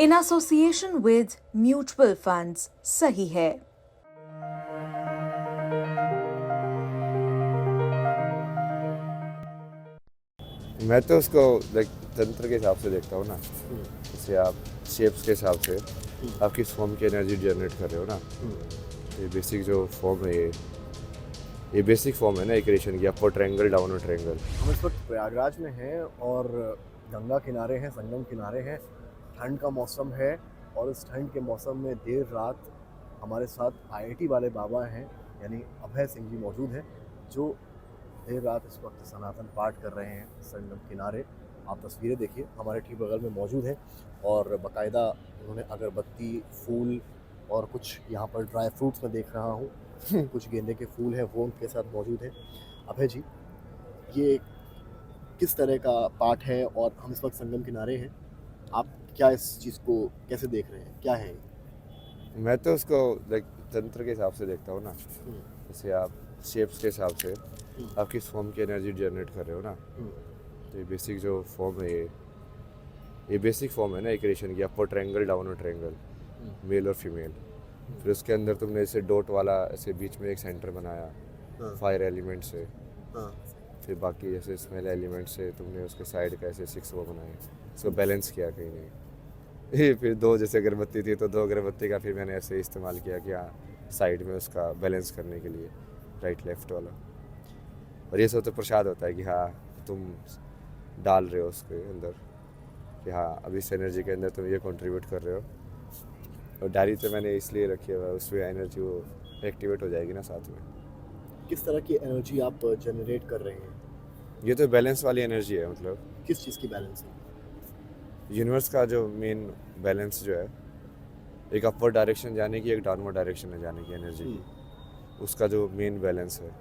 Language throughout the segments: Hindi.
in association with mutual funds. सही है। मैं तो उसको लाइक तंत्र के हिसाब से देखता हूँ ना। जैसे आप शेप्स के हिसाब से आप किस फॉर्म की एनर्जी जनरेट कर रहे हो ना। ये बेसिक जो फॉर्म है, ये बेसिक फॉर्म है ना इक्वेशन की, अपर ट्रायंगल डाउन ट्रायंगल। हम इस वक्त प्रयागराज में हैं और गंगा किनारे हैं, संगम किनारे हैं। ठंड का मौसम है और इस ठंड के मौसम में देर रात हमारे साथ आईआईटी वाले बाबा हैं, यानी अभय सिंह जी मौजूद हैं, जो देर रात इस वक्त सनातन पाठ कर रहे हैं संगम किनारे। आप तस्वीरें देखिए, हमारे ठीक बगल में मौजूद हैं और बाकायदा उन्होंने अगरबत्ती, फूल और कुछ यहाँ पर ड्राई फ्रूट्स में देख रहा हूँ कुछ गेंदे के फूल हैं वो उनके साथ मौजूद हैं। अभय जी, ये किस तरह का पाठ है और हम इस वक्त संगम किनारे हैं, आप क्या इस चीज़ को कैसे देख रहे हैं, क्या है ये? मैं तो उसको लाइक तंत्र के हिसाब से देखता हूँ ना। जैसे आप शेप्स के हिसाब से आप किस फॉर्म की एनर्जी जनरेट कर रहे हो ना। तो ये बेसिक जो फॉर्म है, ये बेसिक फॉर्म है ना इक्वेशन की, अपर ट्रायंगल डाउन ट्रायंगल, मेल और फीमेल। फिर उसके अंदर तुमने ऐसे डॉट वाला ऐसे बीच में एक सेंटर बनाया फायर एलिमेंट से। फिर बाकी जैसे स्मेल एलिमेंट से तुमने उसके साइड का ऐसे 6 वो बनाए, उसको बैलेंस किया कहीं नहीं। फिर 2 जैसे अगरबत्ती थी तो 2 अगरबत्ती का फिर मैंने ऐसे इस्तेमाल किया कि हाँ साइड में उसका बैलेंस करने के लिए, राइट लेफ्ट वाला। और ये सब तो प्रसाद होता है कि हाँ तुम डाल रहे हो उसके अंदर कि हाँ अब इस एनर्जी के अंदर तुम ये कंट्रीब्यूट कर रहे हो। और डायरी तो मैंने इसलिए रखी है, उसमें एनर्जी वो एक्टिवेट हो जाएगी ना साथ में। किस तरह की एनर्जी आप जनरेट कर रहे हैं? ये तो बैलेंस वाली एनर्जी है, मतलब किस चीज़ की बैलेंस है? यूनिवर्स का जो मेन बैलेंस जो है, एक अपवर्ड डायरेक्शन जाने की, एक डाउनवर्ड डायरेक्शन में जाने की एनर्जी की, उसका जो मेन बैलेंस है।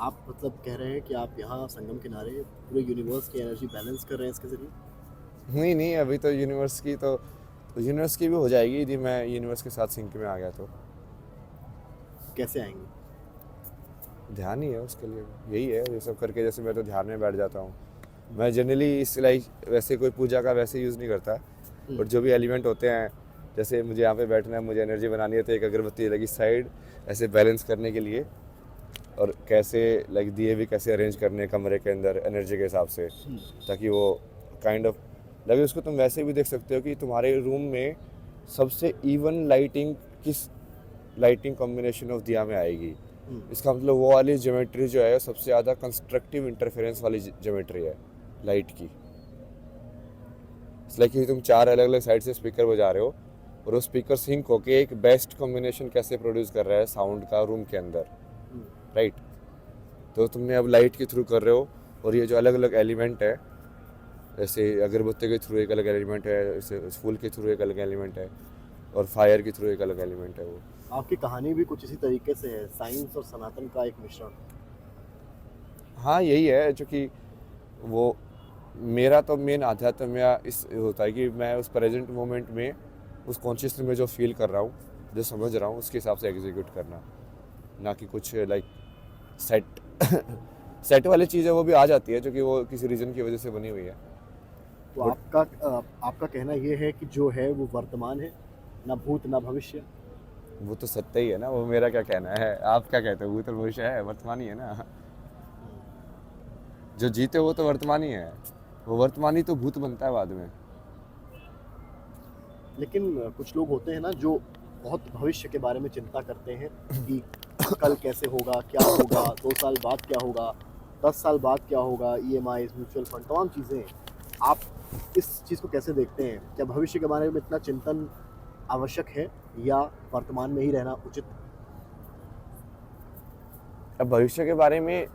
आप मतलब कह रहे हैं कि आप यहाँ संगम किनारे पूरे यूनिवर्स की एनर्जी बैलेंस कर रहे हैं इसके ज़रिए? नहीं, अभी तो यूनिवर्स की भी हो जाएगी यदि मैं यूनिवर्स के साथ सिंक में आ गया तो। कैसे आएंगे? ध्यान ही है उसके लिए, यही है ये सब करके। जैसे मैं तो ध्यान में बैठ जाता हूँ। मैं जनरली इस लाइक वैसे कोई पूजा का वैसे यूज़ नहीं करता, और जो भी एलिमेंट होते हैं, जैसे मुझे यहाँ पे बैठना है, मुझे एनर्जी बनानी है तो एक अगरबत्ती लगी साइड ऐसे बैलेंस करने के लिए, और कैसे लाइक दिए भी कैसे अरेंज करने कमरे के अंदर एनर्जी के हिसाब से, ताकि वो काइंड ऑफ लगे। उसको तुम वैसे भी देख सकते हो कि तुम्हारे रूम में सबसे इवन लाइटिंग किस लाइटिंग कॉम्बिनेशन ऑफ दिया में आएगी। इसका मतलब वो वाली ज्योमेट्री जो है सबसे ज़्यादा कंस्ट्रक्टिव इंटरफेरेंस वाली ज्योमेट्री है लाइट की। इसलिए कि तुम 4 अलग अलग साइड से स्पीकर बजा रहे हो और वो स्पीकर सिंक होके एक बेस्ट कॉम्बिनेशन कैसे प्रोड्यूस कर रहा है साउंड का रूम के अंदर, राइट। तो तुमने अब लाइट के थ्रू कर रहे हो, और ये जो अलग अलग एलिमेंट है, जैसे अगरबत्ती के थ्रू एक अलग एलिमेंट है, जैसे फूल के थ्रू एक अलग एलिमेंट है, और फायर के थ्रू एक अलग एलिमेंट है। वो आपकी कहानी भी कुछ इसी तरीके से है, साइंस और सनातन का एक मिश्रण। हाँ यही है, जो कि वो मेरा तो मेन आध्यात्म में इस होता है कि मैं उस प्रेजेंट मोमेंट में उस कॉन्शियसनेस में जो फील कर रहा हूँ, जो समझ रहा हूँ, उसके हिसाब से एग्जीक्यूट करना, ना कि कुछ लाइक सेट वाली चीज़ है वो भी आ जाती है जो कि वो किसी रीज़न की वजह से बनी हुई है। तो आपका कहना ये है कि जो है वो वर्तमान है, ना भूत ना भविष्य। वो तो सत्य ही है ना, वो मेरा क्या कहना है। आप क्या कहते हो? भूत और भविष्य है, वर्तमान ही है ना। जो जीते वो तो वर्तमान ही है, वो वर्तमान ही तो भूत बनता है बाद में। लेकिन कुछ लोग होते हैं ना जो बहुत भविष्य के बारे में चिंता करते हैं कि कल कैसे होगा, क्या होगा, 2 साल बाद क्या होगा, 10 साल बाद क्या होगा, EMI, म्यूचुअल फंड, तमाम चीज़ें। आप इस चीज़ को कैसे देखते हैं? क्या भविष्य के बारे में इतना चिंतन आवश्यक है या वर्तमान में ही रहना उचित? अब भविष्य के बारे में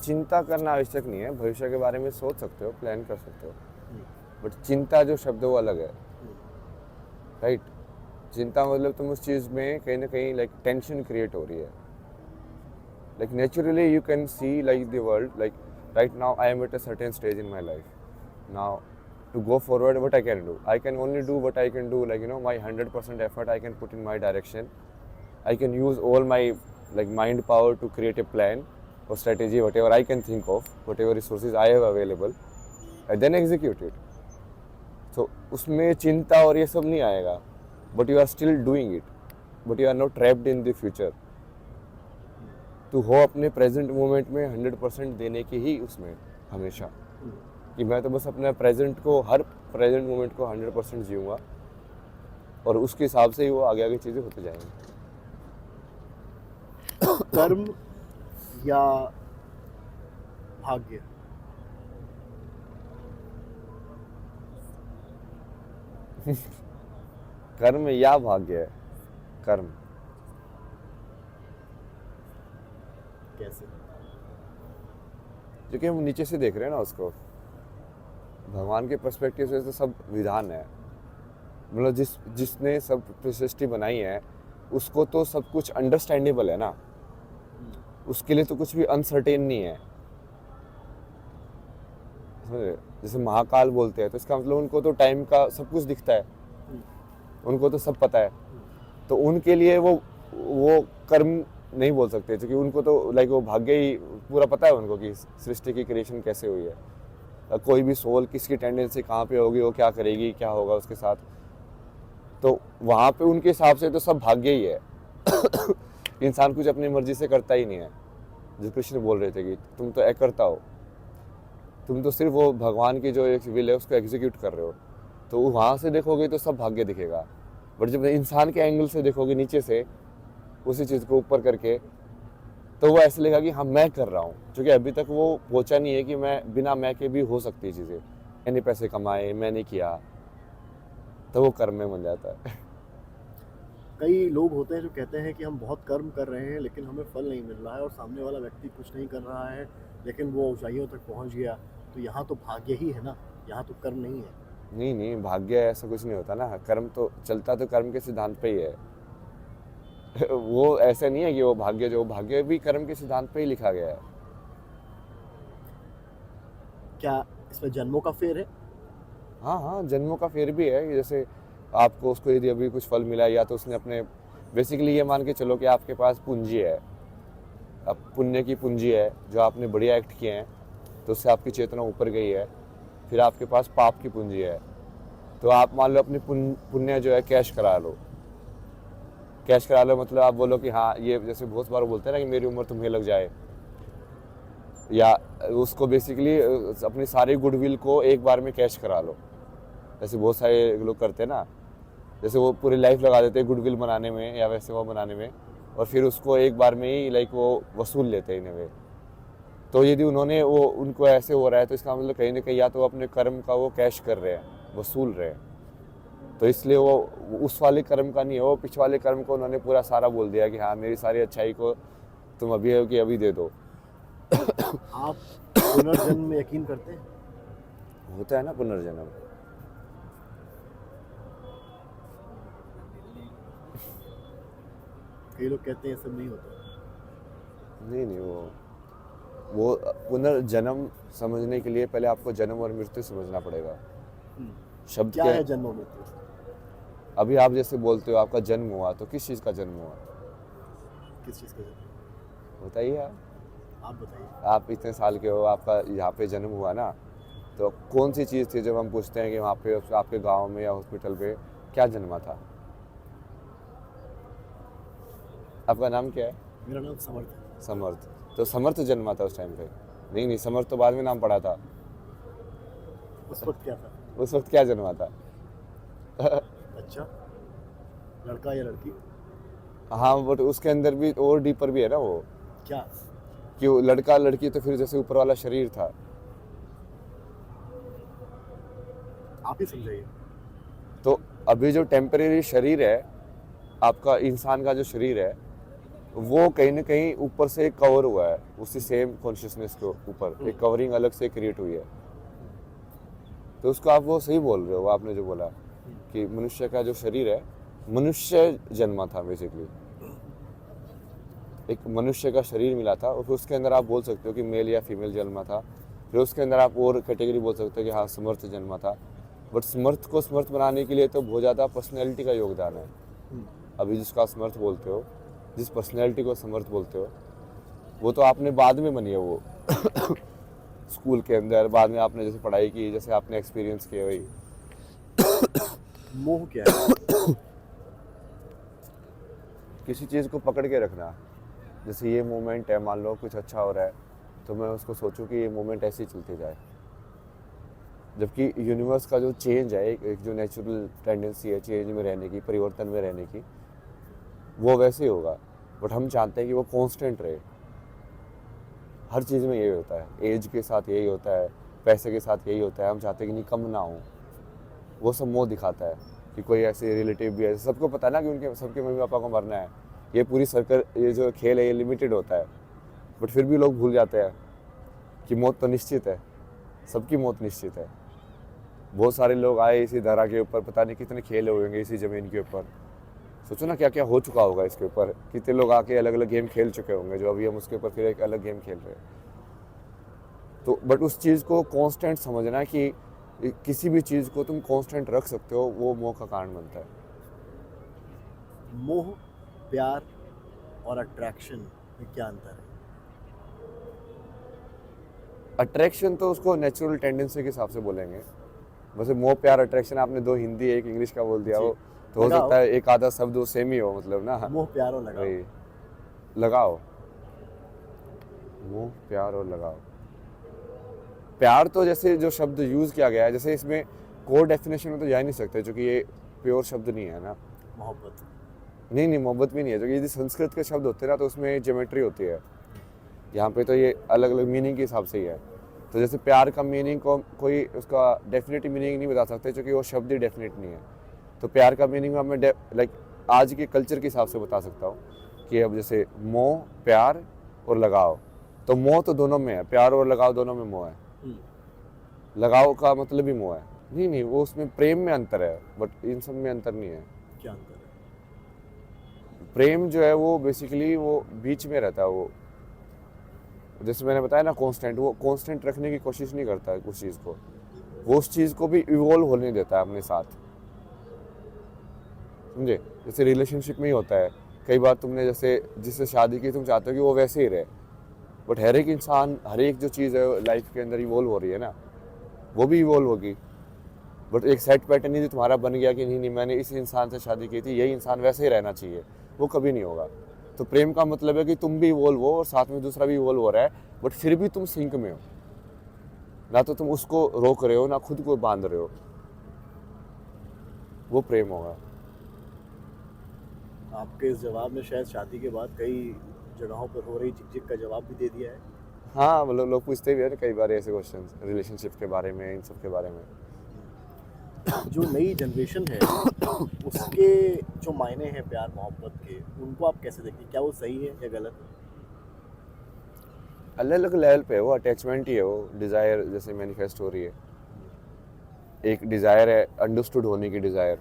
चिंता करना आवश्यक नहीं है। भविष्य के बारे में सोच सकते हो, प्लान कर सकते हो, बट चिंता जो शब्द है वो अलग है, राइट। चिंता मतलब तुम उस चीज़ में कहीं ना कहीं लाइक टेंशन क्रिएट हो रही है। Like naturally you can see like the world, like right now I am at a certain stage in my life. Now to go forward, what I can do, I can only do what I can do, like my 100% effort I can put in my direction. I can use all my like mind power to create a plan or strategy, whatever I can think of, whatever resources I have available, and then execute it. तो उसमें चिंता और ये सब नहीं आएगा, but you are still doing it, but you are not trapped in the future. तो हो अपने प्रेजेंट मोमेंट में 100% देने की ही उसमें हमेशा, कि मैं तो बस अपने प्रेजेंट को, हर प्रेजेंट मोमेंट को 100% जीऊँगा और उसके हिसाब से ही वो आगे आगे चीज़ें होती जाएंगी। कर्म या भाग्य? कर्म या भाग्य है? कर्म। कैसे? क्योंकि हम नीचे से देख रहे हैं ना उसको, भगवान के पर्सपेक्टिव से तो सब विधान है, मतलब जिसने सब सृष्टि बनाई है उसको तो सब कुछ अंडरस्टैंडेबल है ना, उसके लिए तो कुछ भी अनसर्टेन नहीं है। समझे? जैसे महाकाल बोलते हैं तो इसका मतलब उनको तो टाइम का सब कुछ दिखता है, उनको तो सब पता है, तो उनके लिए वो कर्म नहीं बोल सकते, क्योंकि उनको तो लाइक वो भाग्य ही पूरा पता है उनको कि सृष्टि की क्रिएशन कैसे हुई है, कोई भी सोल किसकी टेंडेंसी कहाँ पे होगी, वो क्या करेगी, क्या होगा उसके साथ, तो वहाँ पे उनके हिसाब से तो सब भाग्य ही है। इंसान कुछ अपनी मर्जी से करता ही नहीं है। जो कृष्ण बोल रहे थे कि तुम तो करता हो, तुम तो सिर्फ वो भगवान की जो एक विल है उसको एग्जीक्यूट कर रहे हो, तो वहाँ से देखोगे तो सब भाग्य दिखेगा, बट जब इंसान के एंगल से देखोगे नीचे से उसी चीज़ को ऊपर करके, तो वो ऐसे लगेगा कि हाँ मैं कर रहा हूँ, क्योंकि अभी तक वो पहुँचा नहीं है कि मैं बिना मैं के भी हो सकती है चीज़ें, मैंने पैसे कमाए, मैंने किया, तो वो कर्म में बन जाता है। कई लोग होते हैं जो कहते हैं कि हम बहुत कर्म कर रहे हैं लेकिन हमें फल नहीं मिल रहा है, और सामने वाला व्यक्ति कुछ नहीं कर रहा है लेकिन वो ऊंचाइयों तक पहुंच गया, तो यहाँ तो भाग्य ही है ना, यहाँ तो कर्म नहीं है। नहीं नहीं, भाग्य ऐसा कुछ नहीं होता ना, कर्म तो चलता तो कर्म के सिद्धांत पे ही है। वो ऐसा नहीं है कि वो भाग्य भी कर्म के सिद्धांत पे ही लिखा गया है। क्या इसमें जन्मों का फेर है? हाँ हाँ, जन्मों का फेर भी है। जैसे आपको उसको यदि अभी कुछ फल मिला, या तो उसने अपने बेसिकली ये मान के चलो कि आपके पास पूंजी है, अब पुण्य की पूंजी है, जो आपने बढ़िया एक्ट किए हैं तो उससे आपकी चेतना ऊपर गई है। फिर आपके पास पाप की पूंजी है, तो आप मान लो अपनी पुण्य जो है कैश करा लो। कैश करा लो मतलब आप बोलो कि हाँ ये, जैसे बहुत बार बोलते हैं ना कि मेरी उम्र तुम्हें लग जाए, या उसको बेसिकली अपनी सारी गुडविल को एक बार में कैश करा लो। जैसे बहुत सारे लोग करते हैं ना, जैसे वो पूरी लाइफ लगा देते हैं गुडविल बनाने में या वैसे वो बनाने में, और फिर उसको एक बार में ही लाइक वो वसूल लेते हैं इन वे। तो यदि उन्होंने वो उनको ऐसे हो रहा है तो इसका मतलब कहीं ना कहीं या तो अपने कर्म का वो कैश कर रहे हैं, वसूल रहे हैं, तो इसलिए वो उस वाले कर्म का नहीं है, वो पिछले वाले कर्म को उन्होंने पूरा सारा बोल दिया कि हाँ मेरी सारी अच्छाई को तुम अभी हो कि अभी दे दो। आप पुनर्जन्म में यकीन करते हैं? होता है ना पुनर्जन्म। कई लोग कहते हैं सब नहीं होता। नहीं नहीं, वो पुनर्जन्म समझने के लिए पहले आपको जन्म और मृत्यु समझना पड़ेगा। शब्द क्या है जन्म और मृत्यु? अभी आप जैसे बोलते हो आपका जन्म हुआ, तो किस चीज़ का जन्म हुआ? किस चीज़ का जन्म? बताइए आप बताइए। आप इतने साल के हो, आपका यहाँ पे जन्म हुआ ना, तो कौन सी चीज़ थी जब हम पूछते हैं कि वहाँ पे आपके गांव में या हॉस्पिटल पे क्या जन्मा था? आपका नाम क्या है? मेरा नाम समर्थ है। समर्थ। तो समर्थ जन्मा था उस टाइम पे? नहीं, समर्थ तो बाद में नाम पड़ा था। उस वक्त क्या था? उस वक्त क्या जन्मा था? अच्छा, लड़का या लड़की? हाँ, बट उसके अंदर भी और डीपर भी है ना वो, क्या? कि वो लड़का लड़की तो फिर जैसे ऊपर वाला शरीर था। आप ही समझाइए। तो अभी जो टेम्परेरी शरीर है आपका, इंसान का जो शरीर है, वो कहीं ना कहीं ऊपर से कवर हुआ है उसी सेम कॉन्शियसनेस के ऊपर, एक कवरिंग अलग से क्रिएट हुई है। तो उसको आप वो सही बोल रहे हो, आपने जो बोला कि मनुष्य का जो शरीर है, मनुष्य जन्मा था बेसिकली, एक मनुष्य का शरीर मिला था, और फिर उसके अंदर आप बोल सकते हो कि मेल या फीमेल जन्मा था। फिर उसके अंदर आप और कैटेगरी बोल सकते हो कि हाँ समर्थ जन्मा था। बट समर्थ को समर्थ बनाने के लिए तो बहुत ज़्यादा पर्सनैलिटी का योगदान है। अभी जिसको आप समर्थ बोलते हो, जिस पर्सनैलिटी को समर्थ बोलते हो, वो तो आपने बाद में बनी है वो। स्कूल के अंदर बाद में आपने जैसे पढ़ाई की, जैसे आपने एक्सपीरियंस किया, वही मोह क्या है? किसी चीज़ को पकड़ के रखना। जैसे ये मोमेंट है, मान लो कुछ अच्छा हो रहा है तो मैं उसको सोचूं कि ये मोमेंट ऐसे ही चलते जाए, जबकि यूनिवर्स का जो चेंज है, एक जो नेचुरल टेंडेंसी है चेंज में रहने की, परिवर्तन में रहने की, वो वैसे ही होगा। बट हम चाहते हैं कि वो कांस्टेंट रहे। हर चीज़ में यही होता है, एज के साथ यही होता है, पैसे के साथ यही होता है। हम चाहते हैं कि नहीं कम ना हो। वो सब मोह दिखाता है कि कोई ऐसे रिलेटिव भी है, सबको पता है ना कि उनके सबके मम्मी पापा को मरना है। ये पूरी सर्कल, ये जो खेल है ये लिमिटेड होता है, बट फिर भी लोग भूल जाते हैं कि मौत तो निश्चित है, सबकी मौत निश्चित है। बहुत सारे लोग आए इसी धरा के ऊपर, पता नहीं कितने खेले हुए होंगे इसी ज़मीन के ऊपर। सोचो ना क्या क्या हो चुका होगा इसके ऊपर, कितने लोग आके अलग अलग गेम खेल चुके होंगे, जो अभी हम उसके ऊपर फिर एक अलग गेम खेल रहे हैं। तो बट उस चीज़ को कांस्टेंट समझना कि किसी भी चीज़ को तुम कांस्टेंट रख सकते हो, वो मोह का कारण बनता है। मोह, प्यार और अट्रैक्शन में क्या अंतर है? अट्रैक्शन तो उसको नेचुरल टेंडेंसी के हिसाब से बोलेंगे। वैसे मोह प्यार अट्रैक्शन आपने दो हिंदी एक इंग्लिश का बोल दिया जी। हो, तो हो लगाओ। सकता है एक आधा शब्द वो सेम ही हो, मतलब ना। मोह, प्यार और लगाव। वही, लगाओ। मोह प्यार और लगाओ। प्यार तो जैसे जो शब्द यूज़ किया गया है, जैसे इसमें कोर डेफिनेशन में तो जा ही नहीं सकते, क्योंकि ये प्योर शब्द नहीं है ना। मोहब्बत। नहीं, मोहब्बत भी नहीं है, क्योंकि यदि संस्कृत के शब्द होते हैं ना तो उसमें ज्योमेट्री होती है। यहाँ पे तो ये अलग अलग मीनिंग के हिसाब से ही है। तो जैसे प्यार का मीनिंग को कोई उसका डेफिनेट मीनिंग नहीं बता सकते, क्योंकि वो शब्द ही डेफिनेट नहीं है। तो प्यार का मीनिंग मैं लाइक आज के कल्चर के हिसाब से बता सकता हूँ कि अब जैसे मोह, प्यार और लगाव, तो मोह तो दोनों में है, प्यार और लगाव दोनों में मोह है। लगाव का मतलब ही मोह है। नहीं, वो उसमें प्रेम में अंतर है, बट इन सब में अंतर नहीं है। क्या अंतर है? प्रेम जो है वो बेसिकली वो बीच में रहता है। वो जैसे मैंने बताया ना कांस्टेंट, वो कांस्टेंट रखने की कोशिश नहीं करता है उस चीज़ को, वो उस चीज़ को भी इवॉल्व होने देता है अपने साथ, समझे। जैसे रिलेशनशिप में ही होता है, कई बार तुमने जैसे जिससे शादी की तुम चाहते हो कि वो वैसे ही रहे, बट हर एक इंसान, हर एक जो चीज़ है लाइफ के अंदर इवॉल्व हो रही है ना, वो भी इवॉल्व होगी। बट एक सेट पैटर्न यदि तुम्हारा बन गया कि नहीं मैंने इस इंसान से शादी की थी, यही इंसान वैसे ही रहना चाहिए, वो कभी नहीं होगा। तो प्रेम का मतलब है कि तुम भी इवॉल्व हो और साथ में दूसरा भी इवॉल्व हो रहा है, बट फिर भी तुम सिंक में हो, ना तो तुम उसको रोक रहे हो ना खुद को बांध रहे हो, वो प्रेम होगा। आपके इस जवाब में शायद शादी के बाद कई जगहों पर हो रही झिकझिक का जवाब भी दे दिया है। हाँ, मतलब लोग पूछते भी है ना कई बार ऐसे क्वेश्चन रिलेशनशिप के बारे में, इन सब के बारे में। जो नई जनरेशन है उसके जो मायने हैं प्यार मोहब्बत के, उनको आप कैसे देखते हैं? क्या वो सही है या गलत है? अलग अलग लेवल पे है, वो अटैचमेंट ही है, वो डिज़ायर जैसे मैनिफेस्ट हो रही है। एक डिज़ायर है अंडरस्टूड होने की डिज़ायर,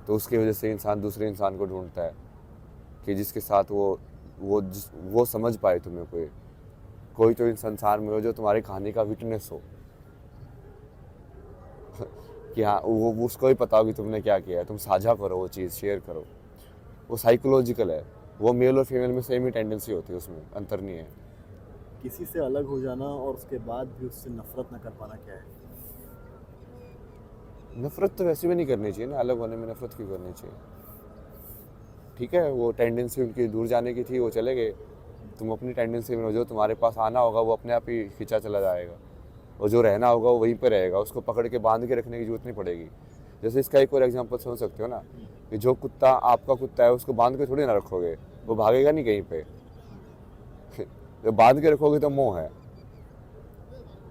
तो उसकी वजह से इंसान दूसरे इंसान को ढूंढता है कि जिसके साथ वो समझ पाए तुम्हें। कोई तो इस संसार में हो जो तुम्हारी कहानी का विटनेस हो कि हाँ वो उसको ही पता हो कि तुमने क्या किया है, तुम साझा करो, वो चीज़ शेयर करो। वो साइकोलॉजिकल है, वो मेल और फीमेल में सेम ही टेंडेंसी होती है, उसमें अंतर नहीं है। किसी से अलग हो जाना और उसके बाद भी उससे नफरत न कर पाना क्या है? नफरत तो वैसे भी नहीं करनी चाहिए ना, अलग होने में नफरत क्यों करनी चाहिए। ठीक है, वो टेंडेंसी उनकी दूर जाने की थी, वो चले गए, तुम अपनी टेंडेंसी में हो, जो तुम्हारे पास आना होगा वो अपने आप ही खींचा चला जाएगा, और जो रहना होगा वो वहीं पे रहेगा, उसको पकड़ के बांध के रखने की जरूरत नहीं पड़ेगी। जैसे इसका एक और एग्जांपल समझ सकते हो ना, कि जो कुत्ता आपका कुत्ता है उसको बांध के थोड़ी ना रखोगे, वो भागेगा नहीं कहीं पे। जब बांध के रखोगे तो मोह है।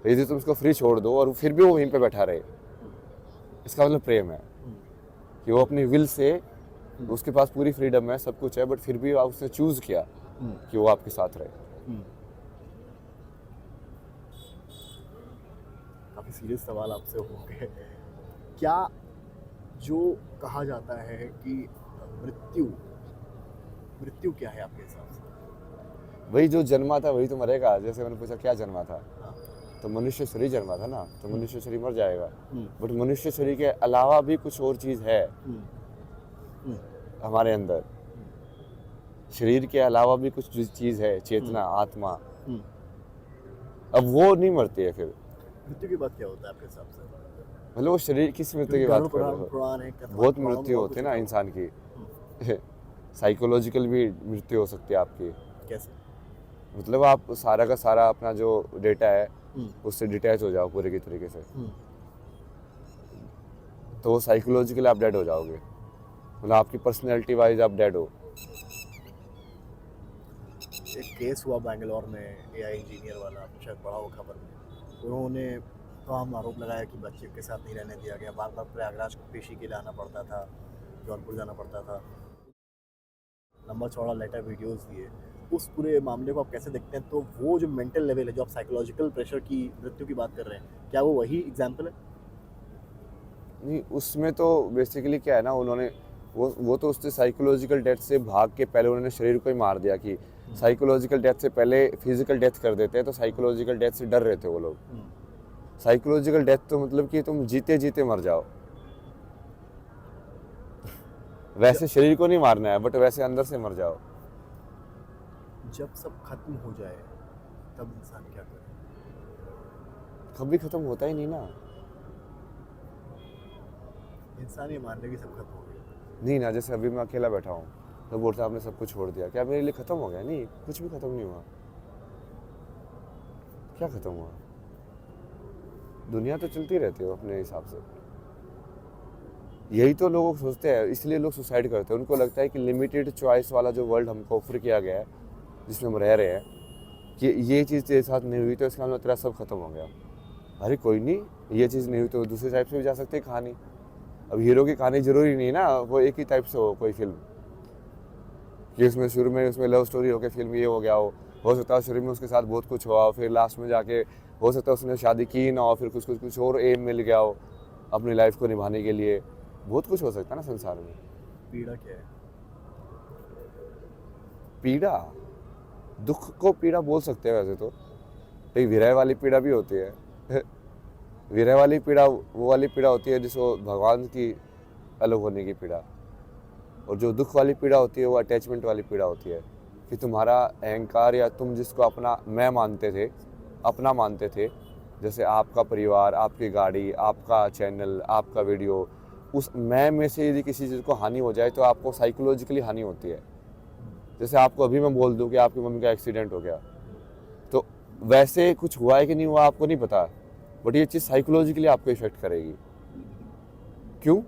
यदि तुम उसको फ्री छोड़ दो और फिर भी वो वहीं पे बैठा रहे, इसका मतलब प्रेम है, कि वो अपनी विल से, उसके पास पूरी फ्रीडम है, सब कुछ है, बट फिर भी उसने चूज किया कि वो आपके साथ रहे। काफ़ी सीरियस सवाल आपसे हो गए। क्या जो कहा जाता है कि मृत्यु क्या है आपके हिसाब से? वही जो जन्मा था वही तो मरेगा। जैसे मैंने पूछा क्या जन्मा था, हाँ। तो मनुष्य शरीर जन्मा था ना, तो मनुष्य शरीर मर जाएगा, बट मनुष्य शरीर के अलावा भी कुछ और चीज़ है हमारे अंदर। शरीर के अलावा भी कुछ चीज़ है, चेतना, आत्मा। अब वो नहीं मरती है। फिर मृत्यु के बाद क्या होता है आपके हिसाब से? मतलब वो शरीर की मृत्यु की बात कर रहे हो? पुराण है, बहुत मृत्यु होती है ना इंसान की। साइकोलॉजिकल भी मृत्यु हो सकती है आपकी। कैसे? मतलब आप सारा का सारा अपना जो डेटा है उससे डिटैच हो जाओ पूरे की तरीके से, तो साइकोलॉजिकली आप डेड हो जाओगे। मतलब आपकी पर्सनैलिटी वाइज आप डेड हो। एक केस हुआ बैंगलोर में, एआई इंजीनियर वाला, शायद पढ़ा हो खबर में। उन्होंने तो हम आरोप लगाया कि बच्चे के साथ नहीं रहने दिया गया, बार बार प्रयागराज को पेशी के लिए आना पड़ता था, जौनपुर जाना पड़ता था, लंबा चौड़ा लेटर वीडियोस दिए। उस पूरे मामले को आप कैसे देखते हैं? तो वो जो मेंटल लेवल है, जो आप साइकोलॉजिकल प्रेशर की मृत्यु की बात कर रहे हैं, क्या वो वही एग्जाम्पल है? नहीं, उसमें तो बेसिकली क्या है ना, उन्होंने वो तो उससे साइकोलॉजिकल डेथ से भाग के पहले उन्होंने शरीर को ही मार दिया। कि साइकोलॉजिकल डेथ से पहले फिजिकल डेथ कर देते हैं, तो साइकोलॉजिकल डेथ से डर रहे थे वो लोग। साइकोलॉजिकल डेथ तो मतलब कि तुम जीते जीते मर जाओ। वैसे शरीर को नहीं मारना है, बट वैसे अंदर से मर जाओ। जब सब खत्म हो जाए तब इंसान क्या करे? कभी खत्म होता ही नहीं ना। इंसान ये मान ले कि सब खत्म हो गया। नहीं ना, जैसे अभी मैं अकेला बैठा हूँ तो बोलता आपने सब कुछ छोड़ दिया, क्या मेरे लिए खत्म हो गया? नहीं, कुछ भी खत्म नहीं हुआ। क्या खत्म हुआ? दुनिया तो चलती रहती है अपने हिसाब से। यही तो लोग सोचते हैं, इसलिए लोग सुसाइड करते हैं। उनको लगता है कि लिमिटेड चॉइस वाला जो वर्ल्ड हमको ऑफर किया गया है, जिसमें हम रह रहे हैं, कि ये चीज़ तेरे साथ नहीं हुई तो इसका मतलब तेरा सब खत्म हो गया। अरे कोई नहीं, ये चीज़ नहीं हुई तो दूसरे टाइप से भी जा सकती है कहानी। अब हीरो की कहानी जरूरी नहीं ना वो एक ही टाइप से हो कोई फिल्म, कि उसमें शुरू में उसमें लव स्टोरी हो के फिल्म ये हो गया हो सकता है शुरू में उसके साथ बहुत कुछ हुआ, फिर लास्ट में जाके हो सकता है उसने शादी की ना हो, फिर कुछ और एम मिल गया हो अपनी लाइफ को निभाने के लिए। बहुत कुछ हो सकता है ना संसार में। पीड़ा क्या है? पीड़ा, दुख को पीड़ा बोल सकते हैं वैसे तो। एक विरह वाली पीड़ा भी होती है। विरह वाली पीड़ा वो वाली पीड़ा होती है जिसको भगवान की अलग होने की पीड़ा, और जो दुख वाली पीड़ा होती है वो अटैचमेंट वाली पीड़ा होती है, कि तुम्हारा अहंकार या तुम जिसको अपना मैं मानते थे, अपना मानते थे, जैसे आपका परिवार, आपकी गाड़ी, आपका चैनल, आपका वीडियो, उस मैं में से यदि किसी चीज़ को हानि हो जाए तो आपको साइकोलॉजिकली हानि होती है। जैसे आपको अभी मैं बोल दूं कि आपकी मम्मी का एक्सीडेंट हो गया, तो वैसे कुछ हुआ है कि नहीं हुआ आपको नहीं पता, बट ये चीज़ साइकोलॉजिकली आपको इफेक्ट करेगी। क्यों?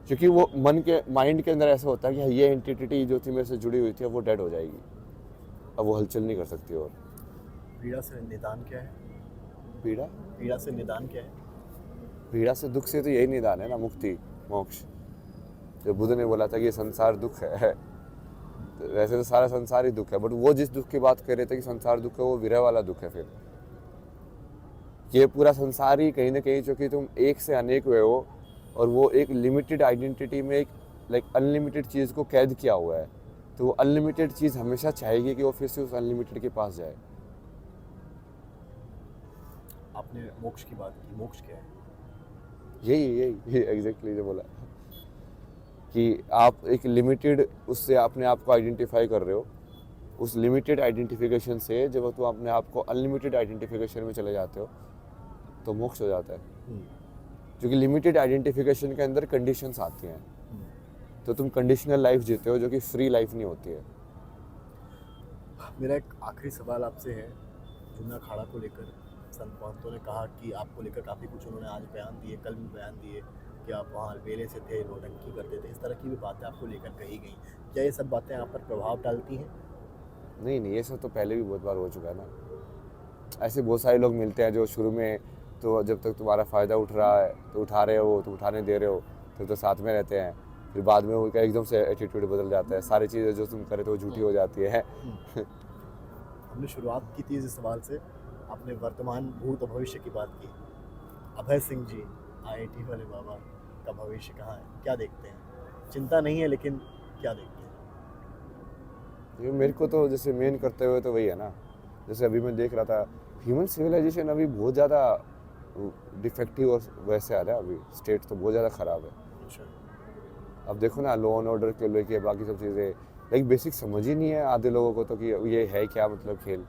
क्योंकि वो मन के माइंड के अंदर ऐसा होता है कि ये एंटिटी जो थी मेरे से जुड़ी हुई थी अब वो डेड हो जाएगी, अब वो हलचल नहीं कर सकती। और पीड़ा से निदान क्या है? पीड़ा से निदान क्या है? पीड़ा से दुख से तो यही निदान है ना, मुक्ति, मोक्ष। जो बुद्ध ने बोला था कि ये संसार दुख है, तो वैसे तो सारा संसार ही दुख है, बट वो जिस दुख की बात कर रहे थे कि संसार दुख है, वो विरह वाला दुख है। फिर ये पूरा संसार ही कहीं ना कहीं, चूँकि तुम एक से अनेक हुए हो और वो एक लिमिटेड आइडेंटिटी में एक अनलिमिटेड चीज़ को कैद किया हुआ है, तो वो अनलिमिटेड चीज़ हमेशा चाहेगी कि वो फिर से उस अनलिमिटेड के पास जाए। आपने मोक्ष की बात की, मोक्ष क्या है? यही एग्जैक्टली जो बोला कि आप एक लिमिटेड उससे अपने आप को आइडेंटिफाई कर रहे हो, उस लिमिटेड आइडेंटिफिकेशन से जब तुम अपने आप को अनलिमिटेड आइडेंटिफिकेशन में चले जाते हो तो मोक्ष हो जाता है। क्योंकि लिमिटेड आइडेंटिफिकेशन के अंदर कंडीशंस आती हैं, तो तुम कंडीशनल लाइफ जीते हो जो कि फ्री लाइफ नहीं होती है। मेरा एक आखिरी सवाल आपसे है, जमुना अखाड़ा को लेकर। संत महंतों ने कहा कि आपको लेकर काफ़ी कुछ उन्होंने आज बयान दिए, कल भी बयान दिए कि आप वहाँ अलबेले से थे, नौटंकी करते थे, इस तरह की भी बातें आपको लेकर कही गई। क्या ये सब बातें आप पर प्रभाव डालती हैं? नहीं, ये सब तो पहले भी बहुत बार हो चुका है ना। ऐसे बहुत सारे लोग मिलते हैं जो शुरू में तो जब तक तुम्हारा फ़ायदा उठ रहा है तो उठा रहे हो, तो उठाने दे रहे हो, तो साथ में रहते हैं, फिर बाद में उनका एकदम से एटीट्यूड बदल जाता है, सारी चीज़ें जो तुम करे तो वो झूठी हो जाती है। हमने शुरुआत की थी इस सवाल से, आपने वर्तमान, भूत और भविष्य की बात की। अभय सिंह जी, आईआईटी वाले बाबा का भविष्य कहाँ है? क्या देखते हैं? चिंता नहीं है, लेकिन क्या देखते हैं? ये मेरे को तो जैसे मेन करते हुए तो वही है ना, जैसे अभी मैं देख रहा था ह्यूमन सिविलाइजेशन अभी बहुत ज़्यादा डिफेक्टिव और वैसे आ रहा है, अभी स्टेट तो बहुत ज़्यादा ख़राब है। अच्छा, अब देखो ना, लॉ एंड ऑर्डर के लेके बाकी सब चीज़ें बेसिक समझ ही नहीं है आधे लोगों को, तो कि ये है क्या मतलब खेल।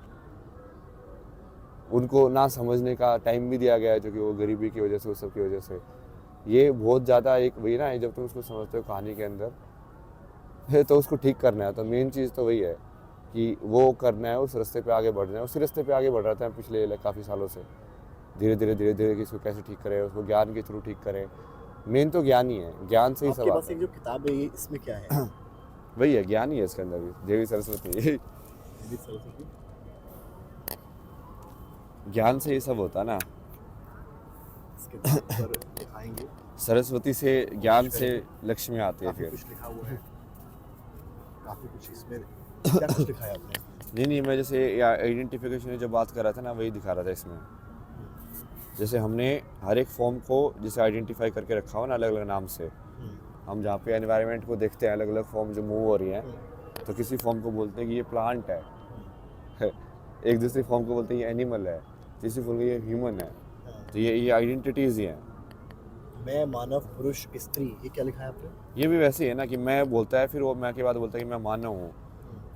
उनको ना समझने का टाइम भी दिया गया है, जो कि वो गरीबी की वजह से, उस सब की वजह से। ये बहुत ज़्यादा एक वही ना, जब तुम उसको समझते हो कहानी के अंदर है तो उसको ठीक करना है। तो मेन चीज़ तो वही है कि वो करना है, उस रास्ते पे आगे बढ़ना है। उसी रास्ते पे आगे बढ़ रहा था पिछले काफ़ी सालों से, धीरे धीरे कि इसको कैसे ठीक करें, उसको ज्ञान के थ्रू ठीक करें। मेन तो ज्ञान ही है, ज्ञान से ही सब आपके पास आता एक है। जो किताब है ये इसमें क्या है? वही है, ज्ञान ही है इसके अंदर भी, देवी सरस्वती। देवी सरस्वती। ज्ञान से ही सब होता है ना। इसके पर दिखाएंगे सरस्वती से, ज्ञान से लक्ष्मी आती है काफी फिर। कुछ लिखा हुआ है, काफी कुछ इसमें क्या कुछ लिखा है आपने? नहीं, मैं जैसे आइडेंटिफिकेशन की जो बात कर रहा था ना, वही दिखा रहा था इसमें। जैसे हमने हर एक फॉर्म को जैसे आइडेंटिफाई करके रखा हुआ ना, अलग अलग नाम से। हम जहाँ पे एनवायरनमेंट को देखते हैं, अलग अलग फॉर्म जो मूव हो रही हैं, तो किसी फॉर्म को बोलते हैं कि ये प्लांट है। एक दूसरी फॉर्म को बोलते हैं ये एनिमल है, तीसरी फॉर्म को ये ह्यूमन है। तो ये आइडेंटिटीज़ ही हैं। मैं, मानव, पुरुष, स्त्री, ये क्या लिखा है आपने? ये भी वैसे ही है ना कि मैं बोलता है, फिर वो मैं के बाद बोलता है कि मैं मानव हूँ।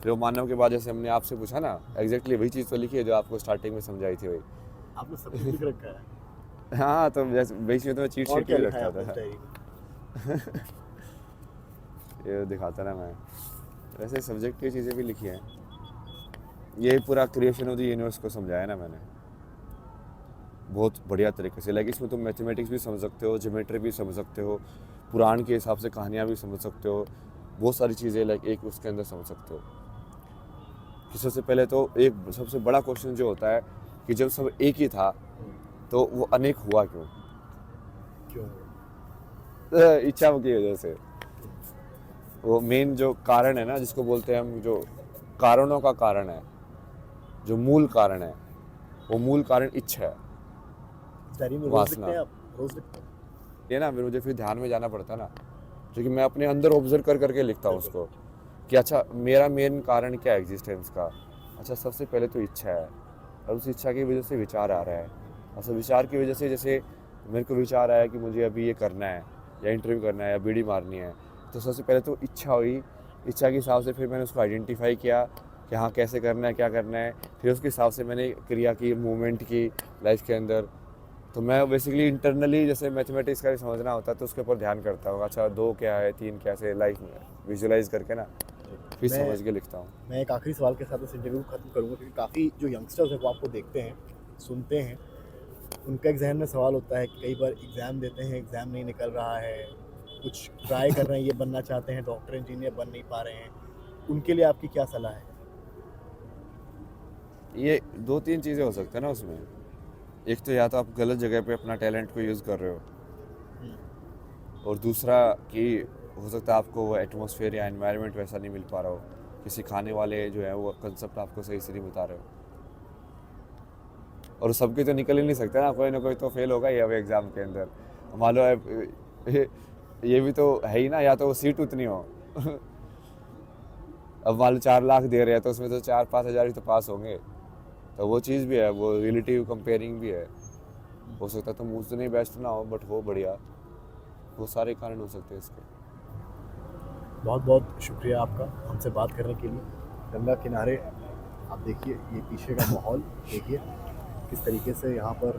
फिर वो मानव के बाद जैसे हमने आपसे पूछा ना, एग्जैक्टली वही चीज़ तो लिखी है जो आपको स्टार्टिंग में समझाई थी वही। आपने सब कुछ लिख रखा है। हाँ, तो जैसे बीच में तो मैं चीट और शीट क्या भी लिखा है रखता आपने था। डायरी में? ये दिखाता ना मैं। वैसे सब्जेक्ट की चीज़ें भी लिखी हैं। ये पूरा क्रिएशन ऑफ द यूनिवर्स को समझाया ना मैंने, बहुत बढ़िया तरीके से। लाइक इसमें तुम मैथमेटिक्स भी समझ सकते हो, ज्योमेट्री भी समझ सकते हो, पुराण के हिसाब से कहानियाँ भी समझ सकते हो, बहुत सारी चीज़ें लाइक एक उसके अंदर समझ सकते हो। कि सबसे पहले तो एक सबसे बड़ा क्वेश्चन जो होता है कि जब सब एक ही था तो वो अनेक हुआ क्यों? क्यों? इच्छा की वजह से। वो मेन जो कारण है ना, जिसको बोलते हैं हम, जो कारणों का कारण है, जो मूल कारण है, वो मूल कारण इच्छा है, डायरी में रोज वासना। लिखते हैं आप? रोज लिखते हैं? ये ना फिर मुझे फिर ध्यान में जाना पड़ता है ना, क्योंकि मैं अपने अंदर ऑब्जर्व कर करके लिखता हूँ उसको कि अच्छा मेरा मेन कारण क्या है एग्जिस्टेंस का। अच्छा, सबसे पहले तो इच्छा है, और उस इच्छा की वजह से विचार आ रहा है। अच्छा, विचार की वजह से जैसे मेरे को विचार आया कि मुझे अभी ये करना है, या इंटरव्यू करना है, या बीडी मारनी है, तो सबसे पहले तो इच्छा हुई। इच्छा के हिसाब से फिर मैंने उसको आइडेंटिफाई किया कि हाँ कैसे करना है, क्या करना है। फिर उसके हिसाब से मैंने क्रिया की, मूवमेंट की लाइफ के अंदर। तो मैं बेसिकली इंटरनली, जैसे मैथमेटिक्स का भी समझना होता है तो उसके ऊपर ध्यान करता हूँ। अच्छा 2 क्या है, 3 कैसे, लाइफ में विजुलाइज करके ना फिर समझ के लिखता हूँ। मैं एक आखिरी सवाल के साथ इस इंटरव्यू को खत्म करूँगा, क्योंकि काफ़ी जो यंगस्टर्स हैं वो आपको देखते हैं, सुनते हैं, उनका एक जहन में सवाल होता है कि कई बार एग्ज़ाम देते हैं, एग्ज़ाम नहीं निकल रहा है, कुछ ट्राई कर रहे हैं, ये बनना चाहते हैं, डॉक्टर इंजीनियर बन नहीं पा रहे हैं, उनके लिए आपकी क्या सलाह है? ये 2-3 चीज़ें हो सकते हैं ना उसमें। एक तो या तो आप गलत जगह पे अपना टैलेंट को यूज़ कर रहे हो, और दूसरा कि हो सकता है आपको वो एटमॉस्फेयर या एनवायरनमेंट वैसा नहीं मिल पा रहा हो, कि सिखाने वाले जो है वो कंसेप्ट आपको सही से नहीं बता रहे हो। और सबके तो निकल ही नहीं सकता ना कोई तो फेल होगा ही अब एग्ज़ाम के अंदर। मान लो ये भी तो है ही ना, या तो वो सीट उतनी हो। अब मान लो 4 लाख दे रहे हैं तो उसमें तो 4-5 हज़ार ही तो पास होंगे। तो वो चीज़ भी है, वो रिलेटिव कंपेयरिंग भी है। हो सकता है तुम उतने बेस्ट ना हो बट हो बढ़िया, वो सारे कारण हो सकते हैं इसके। बहुत बहुत शुक्रिया आपका हमसे बात करने के लिए। गंगा किनारे आप देखिए, ये पीछे का माहौल देखिए किस तरीके से यहाँ पर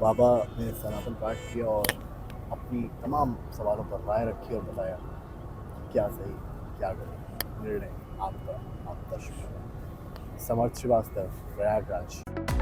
बाबा ने सनातन पाठ किया और अपनी तमाम सवालों पर राय रखी और बताया क्या सही क्या गलत। निर्णय आपका, आपका शुक्रिया। समर्थ श्रीवास्तव, प्रयागराज।